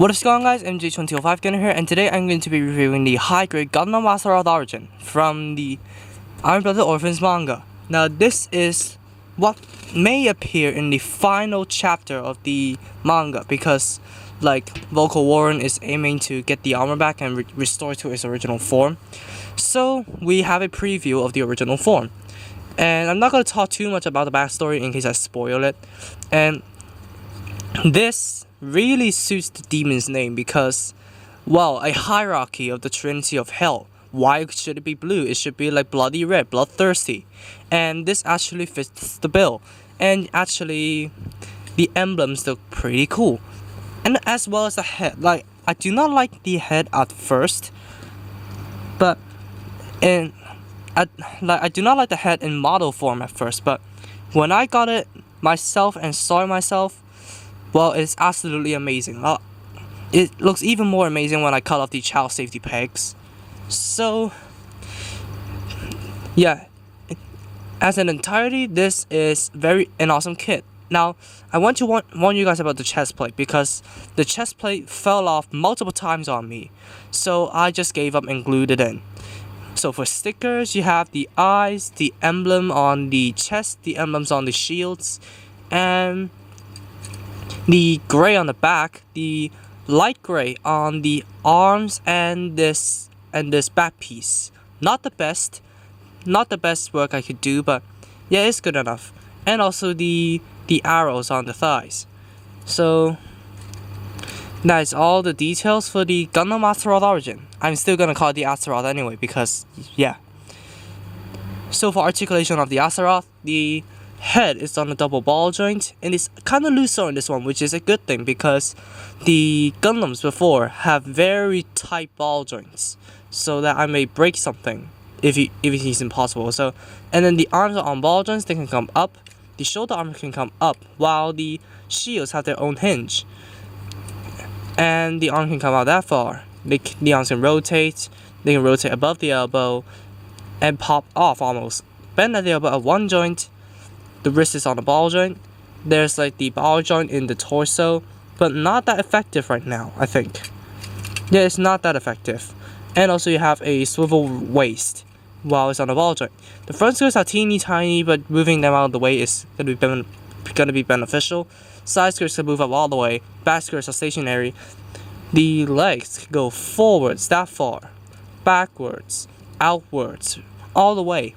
What is going on, guys? MJ2005 Gunner here, and today I'm going to be reviewing the high-grade Gundam Astaroth origin from the Iron Blooded Orphans manga. Now, this is what may appear in the final chapter of the manga because, Vocal Warren is aiming to get the armor back and restore it to its original form. So, we have a preview of the original form. And I'm not going to talk too much about the backstory in case I spoil it. And this really suits the demon's name because, well, a hierarchy of the Trinity of Hell. Why should it be blue? It should be like bloody red, bloodthirsty. And this actually fits the bill. And actually, the emblems look pretty cool. And as well as the head. I do not like the head at first. But, I do not like the head in model form at first. But when I got it myself and saw it myself, well, it's absolutely amazing. It looks even more amazing when I cut off the child safety pegs. So, yeah, as an entirety, this is an awesome kit. Now, I want to warn you guys about the chest plate because the chest plate fell off multiple times on me. So I just gave up and glued it in. So for stickers, you have the eyes, the emblem on the chest, the emblems on the shields, and the gray on the back, the light gray on the arms, and this back piece. Not the best work I could do, but yeah, it's good enough. And also the arrows on the thighs. So that's all the details for the Gundam Astaroth origin. I'm still gonna call it the Astaroth anyway because yeah. So for articulation of the Astaroth, the head is on a double ball joint and it's kind of looser on this one, which is a good thing because the Gundams before have very tight ball joints, so that I may break something if it is impossible. So, and then the arms are on ball joints, they can come up. The shoulder armor can come up, while the shields have their own hinge, and the arm can come out that far. The arms can rotate. They can rotate above the elbow and pop off almost. Bend at the elbow at one joint. The wrist is on the ball joint. There's the ball joint in the torso, but not that effective right now, I think. Yeah, it's not that effective. And also you have a swivel waist while it's on the ball joint. The front skirts are teeny tiny, but moving them out of the way is gonna be beneficial. Side skirts can move up all the way. Back skirts are stationary. The legs go forwards that far, backwards, outwards, all the way.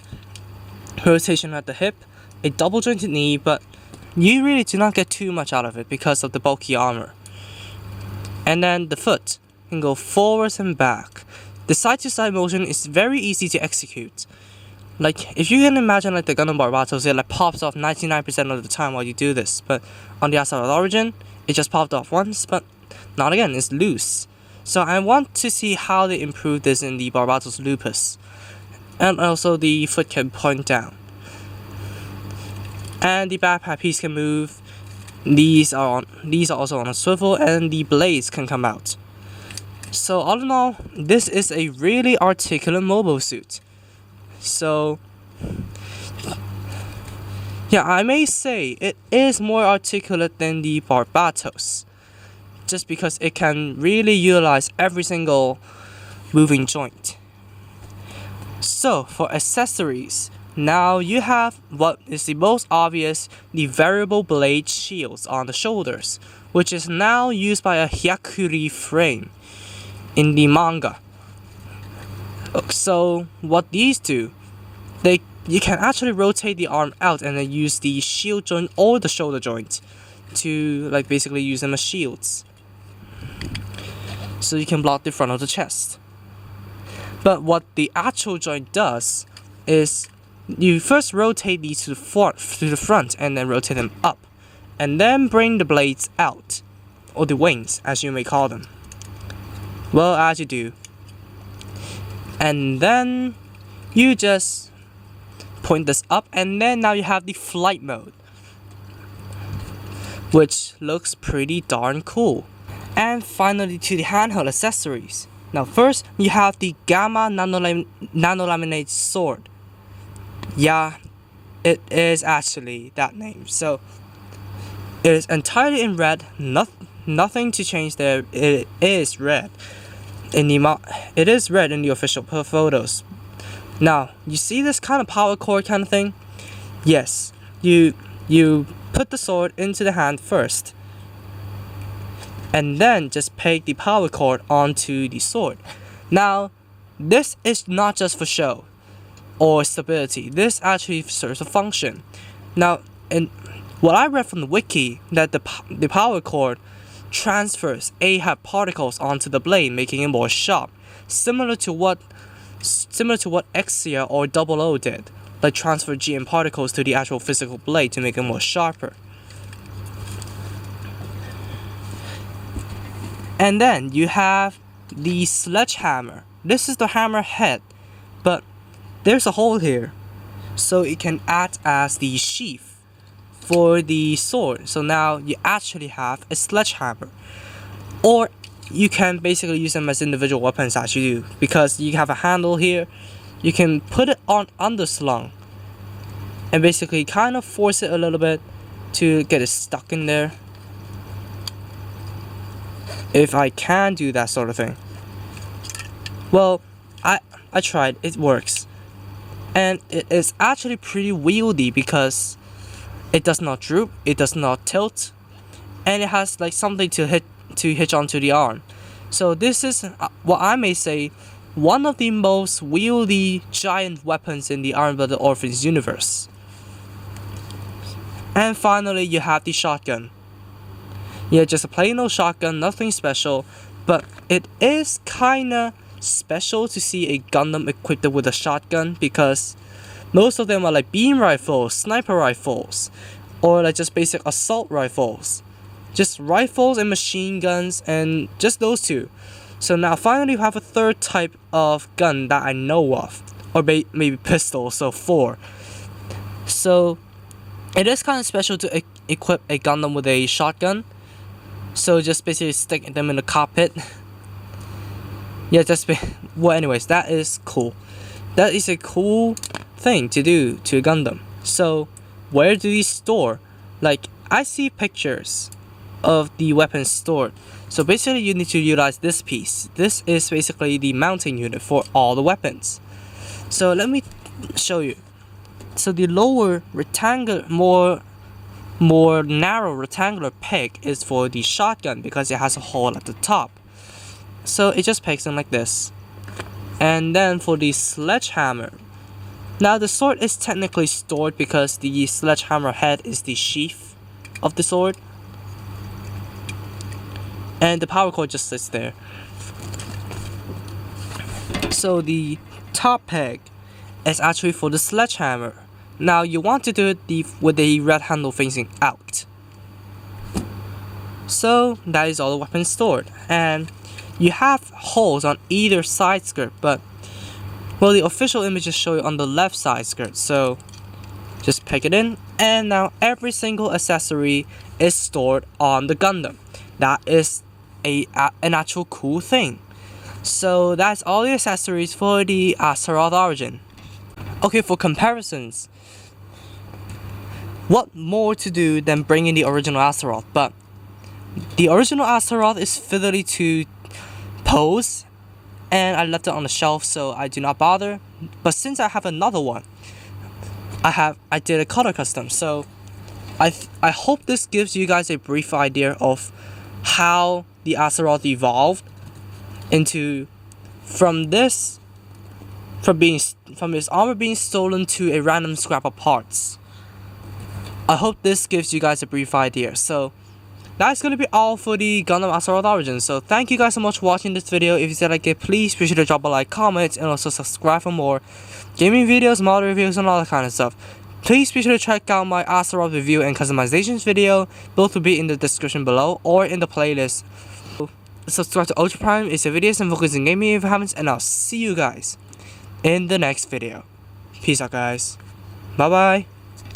Rotation at the hip. A double jointed knee, but you really do not get too much out of it because of the bulky armor. And then the foot can go forwards and back. The side to side motion is very easy to execute. If you can imagine the Gundam Barbatos, it pops off 99% of the time while you do this. But on the Astaroth origin, it just popped off once, but not again, it's loose. So I want to see how they improve this in the Barbatos Lupus. And also the foot can point down. And the backpack piece can move. These are also on a swivel, and the blades can come out. So all in all, this is a really articulate mobile suit. So yeah, I may say it is more articulate than the Barbatos, just because it can really utilize every single moving joint. So for accessories, now you have what is the most obvious, the variable blade shields on the shoulders, which is now used by a Hyakuri frame in the manga. So what these do, you can actually rotate the arm out and then use the shield joint or the shoulder joint to basically use them as shields. So you can block the front of the chest. But what the actual joint does is you first rotate these to the front and then rotate them up, and then bring the blades out, or the wings as you may call them. Well, as you do. And then you just point this up, and then now you have the flight mode, which looks pretty darn cool. And finally to the handheld accessories. Now first, you have the Gamma Nanolaminate Sword. Yeah, it is actually that name. So it is entirely in red, nothing to change there. It is red in the official photos. Now, you see this kind of power cord kind of thing? Yes, you put the sword into the hand first, and then just peg the power cord onto the sword. Now, this is not just for show or stability. This actually serves a function. Now, in what I read from the wiki, that the power cord transfers AHAP particles onto the blade, making it more sharp, similar to what Exia or Double O did, like transfer GM particles to the actual physical blade to make it more sharper. And then you have the Sledgehammer. This is the hammer head, but there's a hole here, so it can act as the sheath for the sword. So now you actually have a sledgehammer, or you can basically use them as individual weapons as you do, because you have a handle here. You can put it on underslung and basically kind of force it a little bit to get it stuck in there, if I can do that sort of thing. Well, I tried, it works, and it is actually pretty wieldy because it does not droop, it does not tilt, and it has like something to hitch onto the arm. So this is what I may say one of the most wieldy giant weapons in the Iron Blooded Orphans universe. And finally, you have the shotgun. Yeah, just a plain old shotgun, nothing special, but it is kinda special to see a Gundam equipped with a shotgun, because most of them are like beam rifles, sniper rifles, or like just basic assault rifles. Just rifles and machine guns, and just those two. So now finally you have a third type of gun that I know of, or maybe pistol, so 4. So it is kind of special to equip a Gundam with a shotgun. So just basically stick them in the cockpit. Yeah, well, anyways, that is cool. That is a cool thing to do to a Gundam. So where do these store? Like, I see pictures of the weapons stored. So basically you need to utilize this piece. This is basically the mounting unit for all the weapons. So let me show you. So the lower rectangular, more narrow rectangular peg is for the shotgun, because it has a hole at the top. So it just pegs in like this. And then for the sledgehammer, now the sword is technically stored because the sledgehammer head is the sheath of the sword, and the power cord just sits there. So the top peg is actually for the sledgehammer. Now you want to do it with the red handle facing out. So that is all the weapons stored, and you have holes on either side skirt, but well, the official images show it on the left side skirt. So just pick it in, and now every single accessory is stored on the Gundam. That is an actual cool thing. So that's all the accessories for the Astaroth origin. Okay, for comparisons, what more to do than bring in the original Astaroth? But the original Astaroth is fiddly to pose, and I left it on the shelf, so I do not bother. But since I have another one, I did a color custom. So I hope this gives you guys a brief idea of how the Astaroth evolved into from his armor being stolen to a random scrap of parts. I hope this gives you guys a brief idea. So that's gonna be all for the Gundam Astaroth origin. So thank you guys so much for watching this video. If you did like it, please be sure to drop a like, comment, and also subscribe for more gaming videos, model reviews, and all that kind of stuff. Please be sure to check out my Astaroth review and customizations video. Both will be in the description below or in the playlist. Subscribe to Ultra Prime, it's a videos and focus in gaming if you haven't, and I'll see you guys in the next video. Peace out, guys. Bye bye.